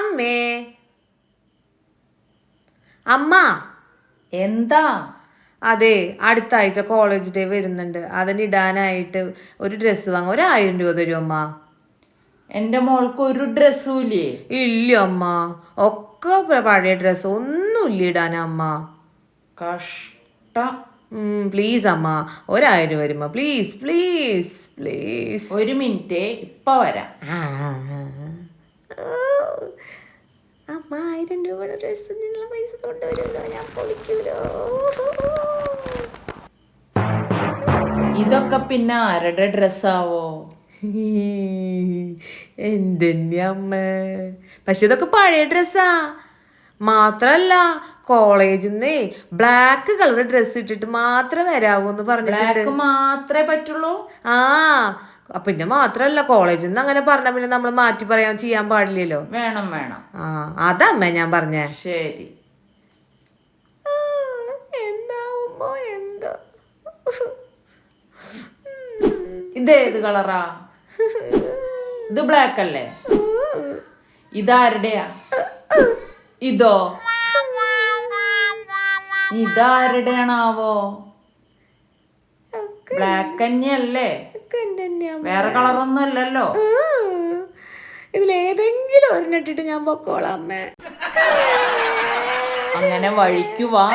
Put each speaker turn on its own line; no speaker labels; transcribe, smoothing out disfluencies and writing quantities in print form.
അമ്മേ അമ്മ.
എന്താ?
അതെ, അടുത്ത ആഴ്ച കോളേജ് ഡേ വരുന്നുണ്ട്. അതിനിടാനായിട്ട് ഒരു ഡ്രസ്സ് വാങ്ങാം. 1000 രൂപ തരും അമ്മ.
എൻ്റെ മോൾക്ക് ഒരു ഡ്രസ്സും ഇല്ലേ?
ഇല്ല അമ്മ, ഒക്കെ പഴയ ഡ്രസ്സ്, ഒന്നുമില്ല ഇടാൻ അമ്മ.
കഷ്ടം.
പ്ലീസ് അമ്മ, 1000 വരുമ്പോ പ്ലീസ് പ്ലീസ് പ്ലീസ്.
ഒരു മിനിറ്റ്, ഇപ്പൊ വരാം.
അമ്മ 1000 രൂപയുടെ ഡ്രസ്സിനുള്ള പൈസ കൊണ്ടുവരുമല്ലോ, ഞാൻ പൊളിക്കൂലോ.
ഇതൊക്കെ പിന്നെ ആരുടെ ഡ്രസ്സാവോ?
എൻ്റെ അമ്മ, പക്ഷെ ഇതൊക്കെ പഴയ ഡ്രസ്സാ. മാത്രല്ല കോളേജിൽ നിന്ന് ബ്ലാക്ക് കളർ ഡ്രസ്സ് ഇട്ടിട്ട് മാത്രമേ വരാവൂ എന്ന് പറഞ്ഞിട്ടുണ്ട്.
ബ്ലാക്ക് മാത്രമേ പറ്റുള്ളൂ?
ആ, പിന്നെ മാത്രല്ല കോളേജിൽ നിന്ന് അങ്ങനെ പറഞ്ഞ പിന്നെ നമ്മൾ മാറ്റി പറയാൻ ചെയ്യാൻ പാടില്ലല്ലോ.
വേണം വേണം.
ആ, അതമ്മ ഞാൻ പറഞ്ഞേ.
ശരി.
എന്താവുമ്പോ എന്തോ.
ഇതേത് കളറാ? ഇത് ബ്ലാക്ക് അല്ലേ? ഇതാരുടെയാ? ഇതോ? ഇതാരുടെയാണാവോ? ബ്ലാക്ക് തന്നെയല്ലേ? വേറെ കളറൊന്നും അല്ലല്ലോ.
ഇതിലേതെങ്കിലും ഒരെണ്ണിട്ടിട്ട് ഞാൻ പൊക്കോളാം അമ്മേ.
അങ്ങനെ വഴിക്കുവാ.